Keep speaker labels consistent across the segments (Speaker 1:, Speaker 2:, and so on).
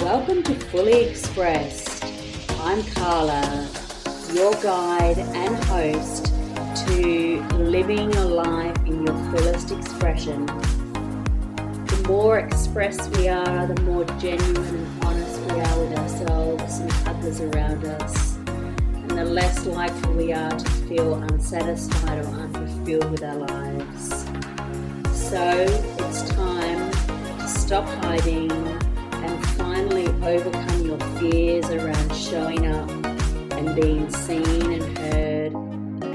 Speaker 1: Welcome to Fully Expressed. I'm Carla, your guide and host to living a life in your fullest expression. The more expressed we are, the more genuine and honest we are with ourselves and others around us, and the less likely we are to feel unsatisfied or unfulfilled with our lives. So it's time to stop hiding and finally overcome your fears around showing up and being seen and heard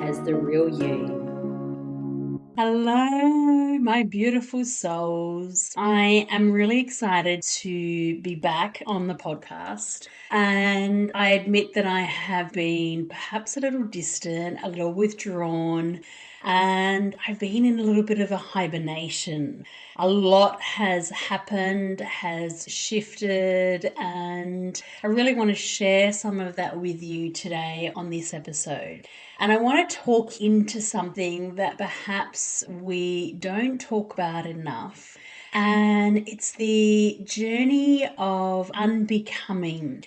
Speaker 1: as the real you. Hello, my beautiful souls. I am really excited to be back on the podcast, and I admit that I have been perhaps a little distant, a little withdrawn, and I've been in a little bit of a hibernation. A lot has happened, has shifted, and I really want to share some of that with you today on this episode. And I want to talk into something that perhaps we don't talk about enough. And it's the journey of unbecoming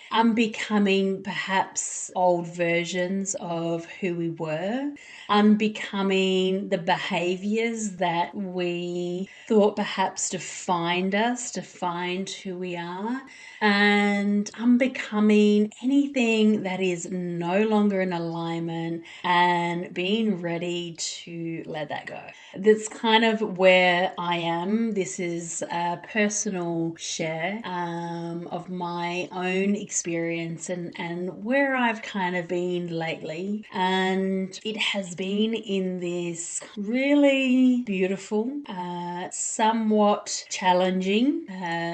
Speaker 1: perhaps old versions of who we were, unbecoming the behaviors that we thought perhaps defined us, defined who we are, and unbecoming anything that is no longer in alignment and being ready to let that go. That's kind of where I am. This is a personal share of my own experience and where I've kind of been lately. And it has been in this really beautiful, somewhat challenging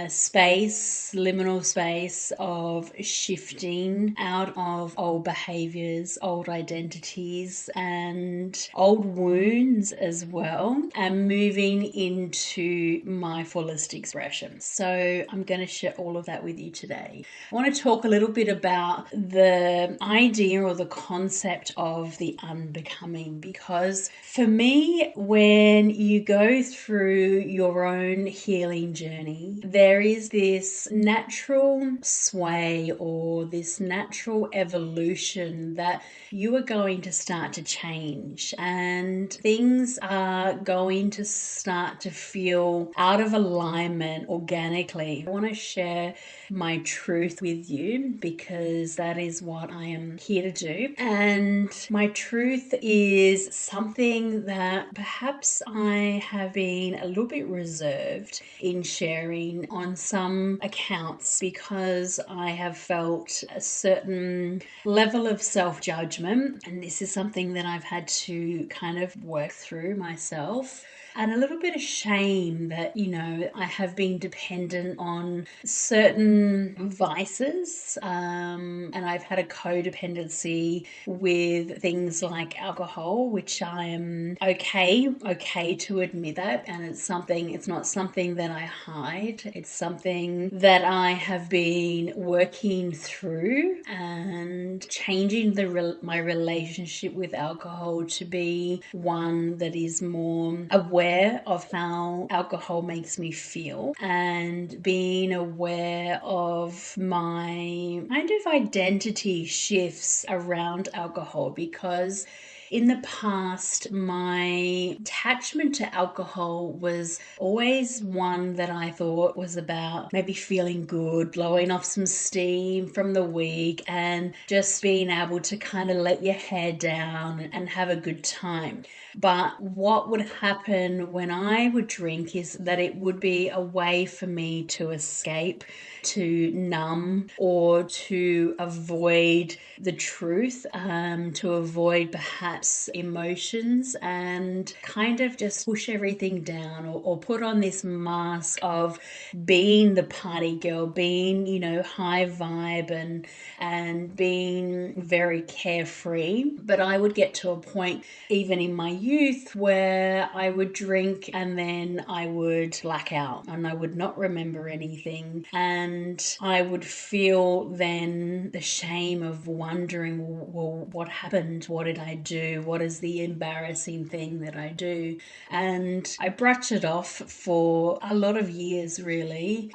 Speaker 1: space, liminal space of shifting out of old behaviors, old identities, and old wounds as well, and moving into my fullest expression. So I'm going to share all of that with you today. I want to talk a little bit about the idea or the concept of the unbecoming, because for me, when you go through your own healing journey, there is this natural sway or this natural evolution that you are going to start to change, and things are going to start to feel out of alignment organically. I want to share my truth with you because that is what I am here to do. And my truth is something that perhaps I have been a little bit reserved in sharing on some accounts because I have felt a certain level of self-judgment, and this is something that I've had to kind of work through myself. And a little bit of shame that, I have been dependent on certain vices, and I've had a codependency with things like alcohol, which I am okay to admit that. And it's not something that I hide. It's something that I have been working through and changing my relationship with alcohol to be one that is more aware of how alcohol makes me feel, and being aware of my kind of identity shifts around alcohol, because in the past, my attachment to alcohol was always one that I thought was about maybe feeling good, blowing off some steam from the week, and just being able to kind of let your hair down and have a good time. But what would happen when I would drink is that it would be a way for me to escape, to numb, or to avoid the truth, to avoid perhaps emotions, and kind of just push everything down or put on this mask of being the party girl, being, high vibe and being very carefree. But I would get to a point, even in my youth, where I would drink and then I would black out and I would not remember anything, and I would feel then the shame of wondering, well, what happened? What did I do? do? What is the embarrassing thing that I do? And I brushed it off for a lot of years, really,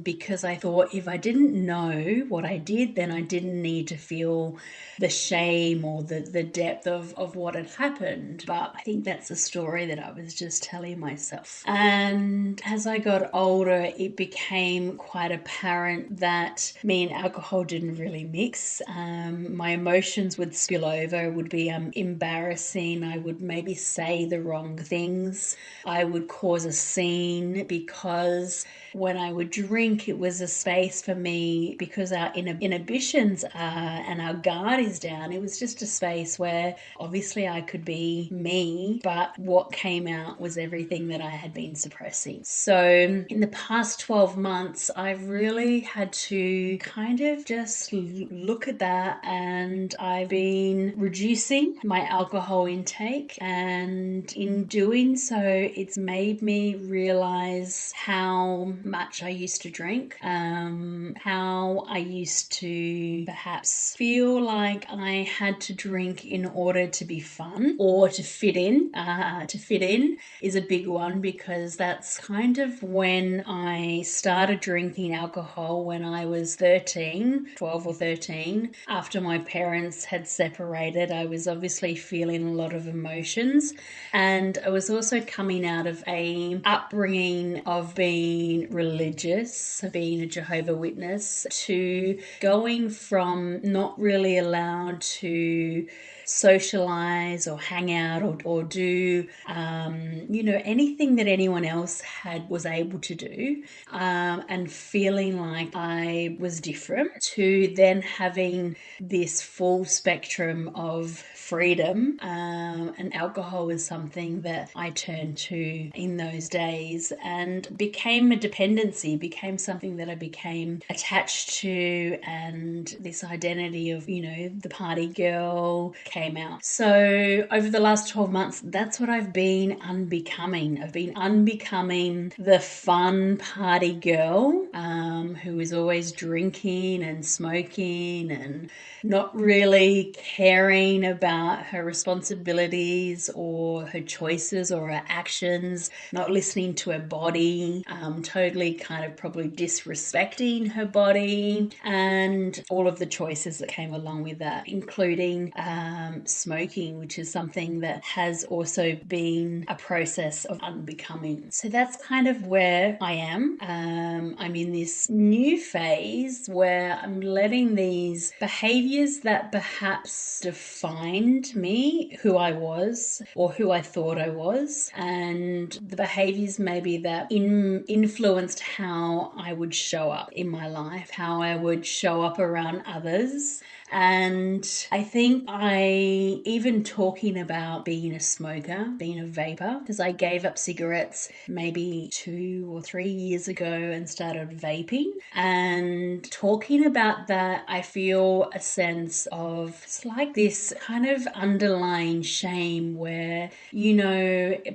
Speaker 1: because I thought if I didn't know what I did, then I didn't need to feel the shame or the depth of what had happened. But I think that's a story that I was just telling myself. And as I got older, it became quite apparent that me and alcohol didn't really mix. My emotions would spill over, would be embarrassing. I would maybe say the wrong things. I would cause a scene because when I would drink, it was a space for me because our inhibitions are and our guard is down. It was just a space where obviously I could be me, but what came out was everything that I had been suppressing. So in the past 12 months, I've really had to kind of just look at that, and I've been reducing my alcohol intake, and in doing so, it's made me realize how much I used to drink, how I used to perhaps feel like I had to drink in order to be fun or to fit in. To fit in is a big one because that's kind of when I started drinking alcohol when I was 12 or 13. After my parents had separated, I was obviously feeling a lot of emotions, and I was also coming out of a upbringing of being religious, being a Jehovah's Witness, to going from not really allowed to socialize or hang out or do anything that anyone else was able to do, and feeling like I was different, to then having this full spectrum of freedom, and alcohol is something that I turned to in those days and became a dependency, became something that I became attached to, and this identity of the party girl came out. So over the last 12 months, that's what I've been unbecoming. I've been unbecoming the fun party girl, who is always drinking and smoking and not really caring about her responsibilities or her choices or her actions, not listening to her body, totally kind of probably disrespecting her body, and all of the choices that came along with that, including smoking, which is something that has also been a process of unbecoming. So that's kind of where I am. I'm in this new phase where I'm letting these behaviors that perhaps defined me, who I was or who I thought I was, and the behaviors maybe that influenced how I would show up in my life, how I would show up around others. And I think even talking about being a smoker, being a vapor, because I gave up cigarettes maybe 2 or 3 years ago and started vaping. And talking about that, I feel a sense of, it's like this kind of underlying shame where,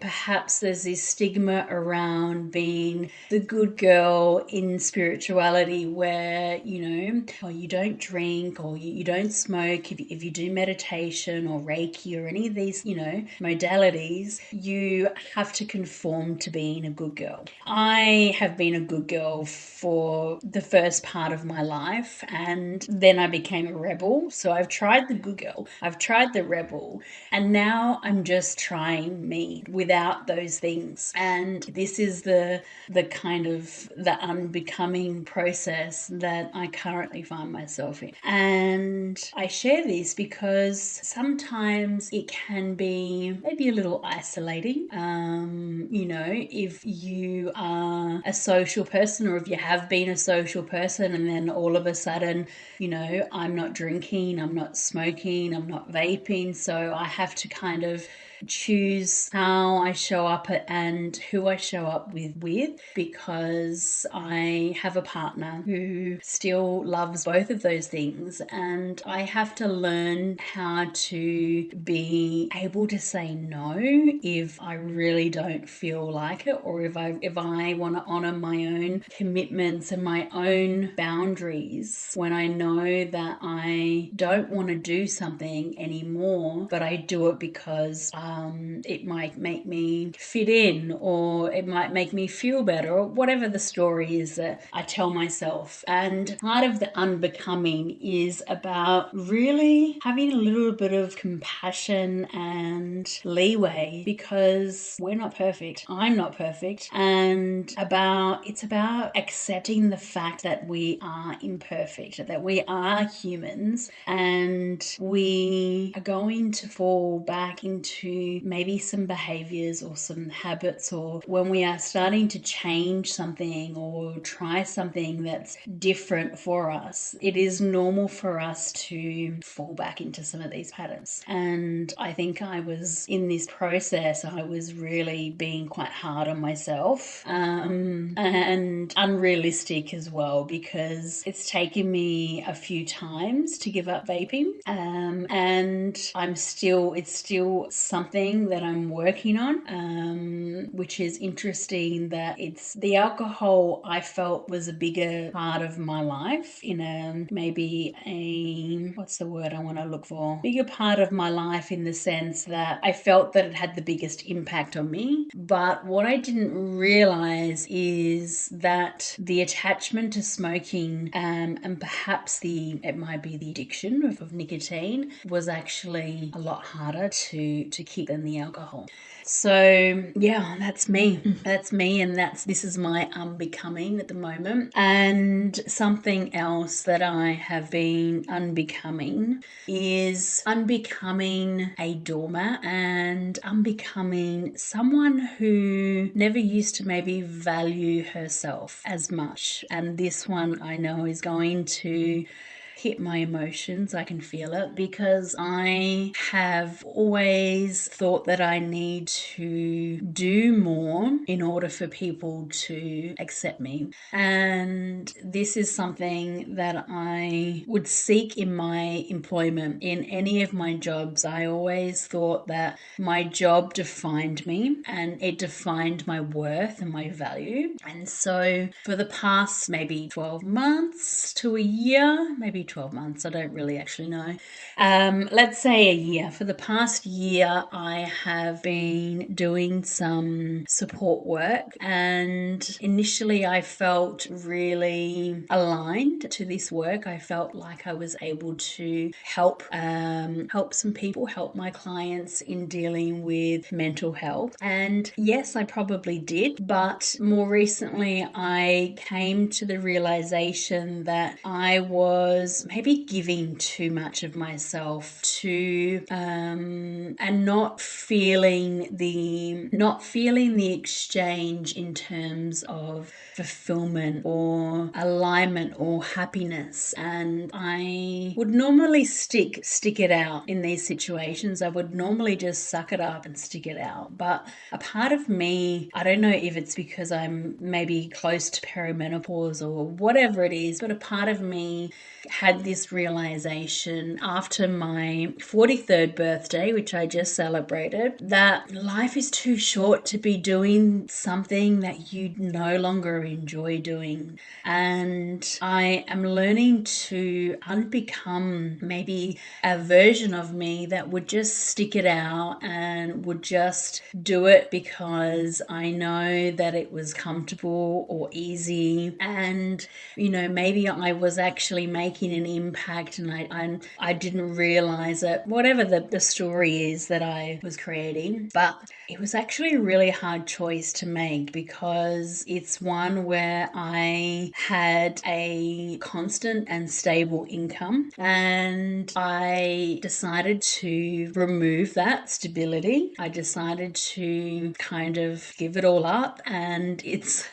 Speaker 1: perhaps there's this stigma around being the good girl in spirituality where, you don't drink or you don't smoke. If you do meditation or Reiki or any of these, modalities, you have to conform to being a good girl. I have been a good girl for the first part of my life, and then I became a rebel. So I've tried the good girl, I've tried the rebel, and now I'm just trying me without those things. And this is the kind of the unbecoming process that I currently find myself in. And I share this because sometimes it can be maybe a little isolating. If you are a social person, or if you have been a social person, and then all of a sudden, I'm not drinking, I'm not smoking, I'm not vaping, so I have to kind of choose how I show up and who I show up with, because I have a partner who still loves both of those things, and I have to learn how to be able to say no if I really don't feel like it, or if I want to honor my own commitments and my own boundaries when I know that I don't want to do something anymore, but I do it because it might make me fit in, or it might make me feel better, or whatever the story is that I tell myself. And part of the unbecoming is about really having a little bit of compassion and leeway, because we're not perfect. I'm not perfect. And it's about accepting the fact that we are imperfect, that we are humans, and we are going to fall back into maybe some behaviors or some habits, or when we are starting to change something or try something that's different for us, it is normal for us to fall back into some of these patterns. And I think I was in this process, I was really being quite hard on myself, and unrealistic as well, because it's taken me a few times to give up vaping, and it's still something that I'm working on, which is interesting that it's the alcohol I felt was a bigger part of my life, in what's the word I want to look for? Bigger part of my life, in the sense that I felt that it had the biggest impact on me. But what I didn't realize is that the attachment to smoking, and perhaps it might be the addiction of nicotine, was actually a lot harder to keep than the alcohol. So yeah, that's me. That's me, and this is my unbecoming at the moment. And something else that I have been unbecoming is unbecoming a doormat, and unbecoming someone who never used to maybe value herself as much. And this one I know is going to hit my emotions. I can feel it, because I have always thought that I need to do more in order for people to accept me. And this is something that I would seek in my employment. In any of my jobs, I always thought that my job defined me, and it defined my worth and my value. And so for the past maybe 12 months to a year, maybe 12 months, I don't really actually know. Let's say a year. For the past year, I have been doing some support work, and initially I felt really aligned to this work. I felt like I was able to help some people, help my clients in dealing with mental health. And yes, I probably did, but more recently I came to the realization that I was maybe giving too much of myself to and not feeling the exchange in terms of fulfillment or alignment or happiness. And I would normally stick it out in these situations. I would normally just suck it up and stick it out. But a part of me, I don't know if it's because I'm maybe close to perimenopause or whatever it is, but a part of me had this realization after my 43rd birthday, which I just celebrated, that life is too short to be doing something that you no longer enjoy doing. And I am learning to unbecome maybe a version of me that would just stick it out and would just do it because I know that it was comfortable or easy. And, maybe I was actually making an impact, and I didn't realize it, whatever the story is that I was creating. But it was actually a really hard choice to make, because it's one where I had a constant and stable income, and I decided to remove that stability. I decided to kind of give it all up, and it's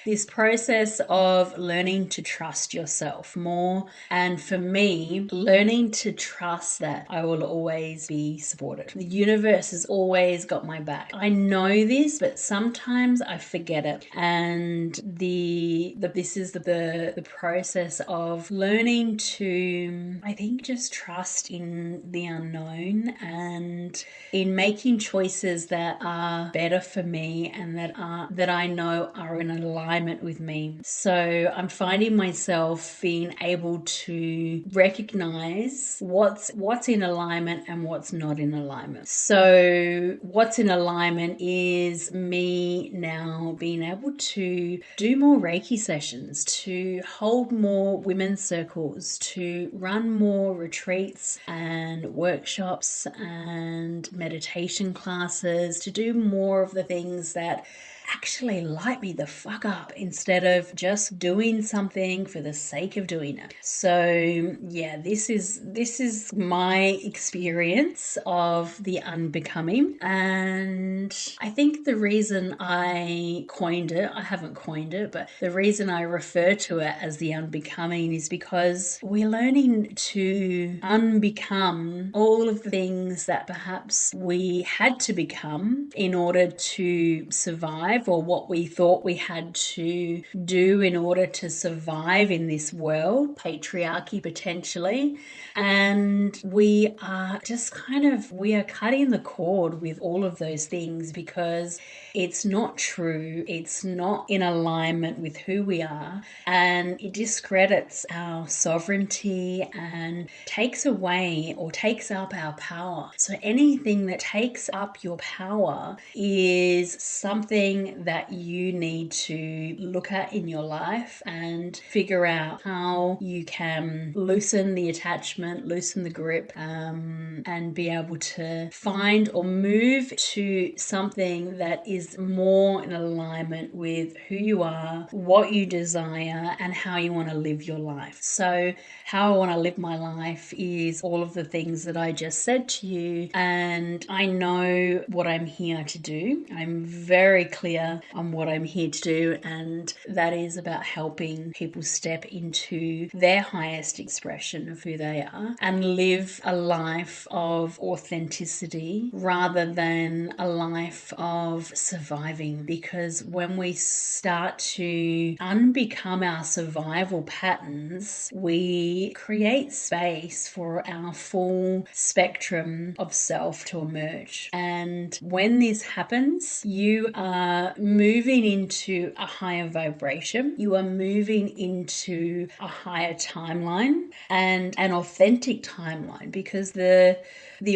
Speaker 1: this process of learning to trust yourself more And for me, learning to trust that I will always be supported. The universe has always got my back. I know this, but sometimes I forget it. And this is the process of learning to, I think, just trust in the unknown and in making choices that are better for me and that I know are in alignment with me. So I'm finding myself being able to recognize what's in alignment and what's not in alignment. So what's in alignment is me now being able to do more Reiki sessions, to hold more women's circles, to run more retreats and workshops and meditation classes, to do more of the things that actually light me the fuck up instead of just doing something for the sake of doing it. So yeah, this is my experience of the unbecoming, and I think the reason I haven't coined it, but the reason I refer to it as the unbecoming is because we're learning to unbecome all of the things that perhaps we had to become in order to survive, or what we thought we had to do in order to survive in this world, patriarchy potentially. And we are cutting the cord with all of those things because it's not true. It's not in alignment with who we are, and it discredits our sovereignty and takes away or takes up our power. So anything that takes up your power is something that you need to look at in your life and figure out how you can loosen the attachment, loosen the grip, and be able to find or move to something that is more in alignment with who you are, what you desire, and how you want to live your life. So how I want to live my life is all of the things that I just said to you, and I know what I'm here to do. I'm very clear on what I'm here to do, and that is about helping people step into their highest expression of who they are and live a life of authenticity rather than a life of surviving. Because when we start to unbecome our survival patterns, we create space for our full spectrum of self to emerge. And when this happens, you are moving into a higher vibration. You are moving into a higher timeline and an authentic timeline, because the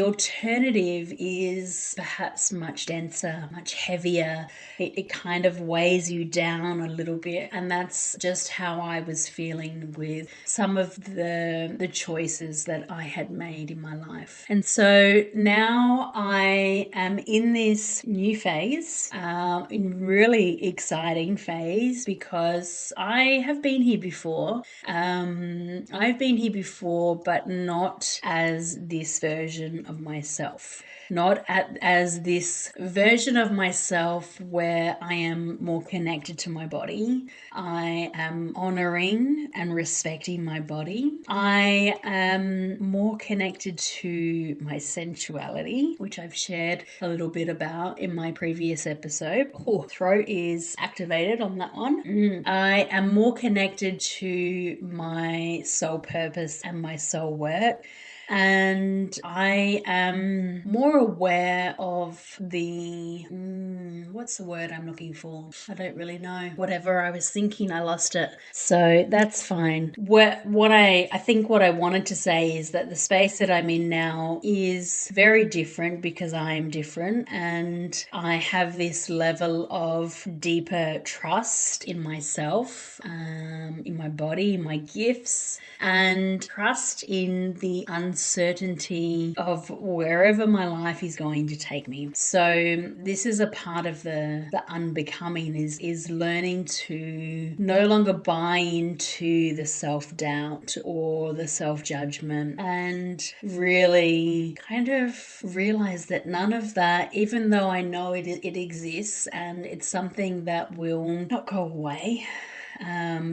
Speaker 1: alternative is perhaps much denser, much heavier. It kind of weighs you down a little bit. And that's just how I was feeling with some of the choices that I had made in my life. And so now I am in this new phase, in really exciting phase, because I have been here before. I've been here before, but not as this version of myself. Not as this version of myself where I am more connected to my body. I am honoring and respecting my body. I am more connected to my sensuality, which I've shared a little bit about in my previous episode. Oh, throat is activated on that one. I am more connected to my soul purpose and my soul work. And I am more aware of the, what's the word I'm looking for? I don't really know. Whatever I was thinking, I lost it. So that's fine. What I think what I wanted to say is that the space that I'm in now is very different because I am different, and I have this level of deeper trust in myself, in my body, in my gifts, and trust in the uncertainty of wherever my life is going to take me. So this is a part of the unbecoming, is learning to no longer buy into the self-doubt or the self-judgment, and really kind of realize that none of that, even though I know it exists and it's something that will not go away,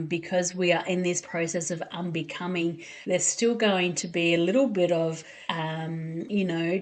Speaker 1: because we are in this process of unbecoming, there's still going to be a little bit of,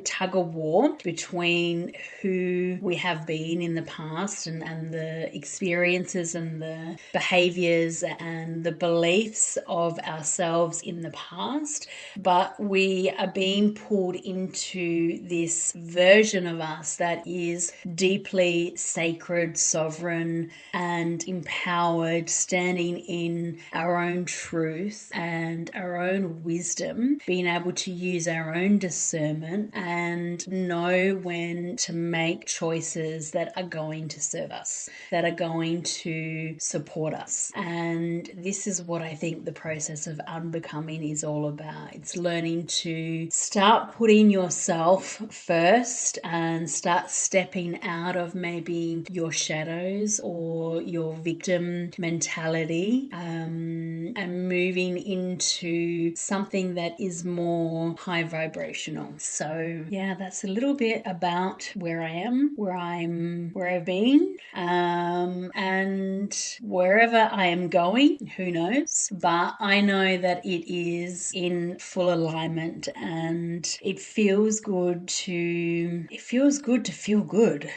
Speaker 1: tug of war between who we have been in the past and the experiences and the behaviors and the beliefs of ourselves in the past. But we are being pulled into this version of us that is deeply sacred, sovereign, and empowered, standing in our own truth and our own wisdom, being able to use our own discernment and know when to make choices that are going to serve us, that are going to support us. And this is what I think the process of unbecoming is all about. It's learning to start putting yourself first and start stepping out of maybe your shadows or your victim mentality, and moving into something that is more high vibrational. So yeah, that's a little bit about where I am, where I've been, and wherever I am going, who knows? But I know that it is in full alignment, and it feels good to feel good.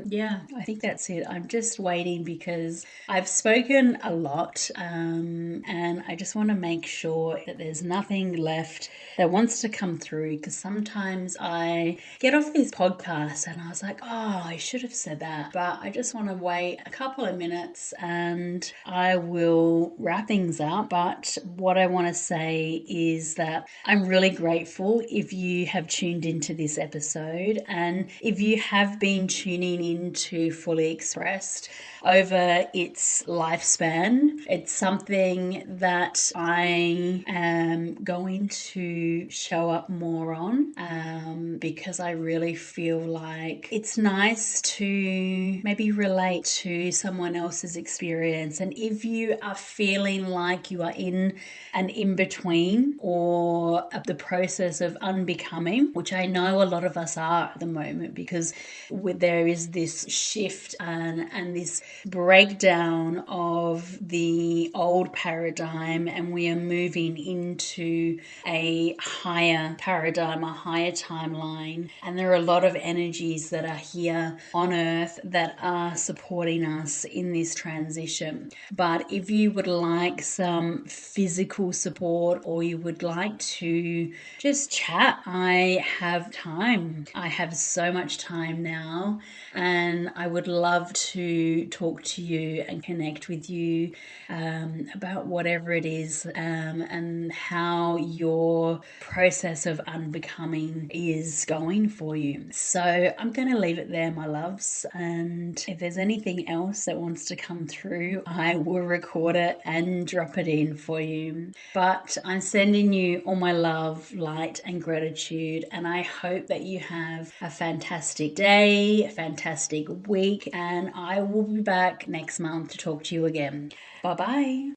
Speaker 1: Yeah, I think that's it. I'm just waiting because I've spoken a lot, and I just want to make sure that there's nothing left that wants to come through, because sometimes I get off these podcasts and I was like, oh, I should have said that. But I just want to wait a couple of minutes and I will wrap things up. But what I want to say is that I'm really grateful if you have tuned into this episode, and if you have been tuning into Fully Expressed over its lifespan. It's something that I am going to show up more on, because I really feel like it's nice to maybe relate to someone else's experience. And if you are feeling like you are in an in-between or the process of unbecoming, which I know a lot of us are at the moment, because there is this shift and this breakdown of the old paradigm, and we are moving into a higher paradigm, a higher timeline. And there are a lot of energies that are here on earth that are supporting us in this transition. But if you would like some physical support, or you would like to just chat, I have time. I have so much time now, and I would love to talk to you and connect with you about whatever it is, and how your process of unbecoming is going for you. So I'm going to leave it there, my loves, and if there's anything else that wants to come through, I will record it and drop it in for you. But I'm sending you all my love, light, and gratitude, and I hope that you have a fantastic day, a fantastic week, and I will be back next month to talk to you again. Bye bye.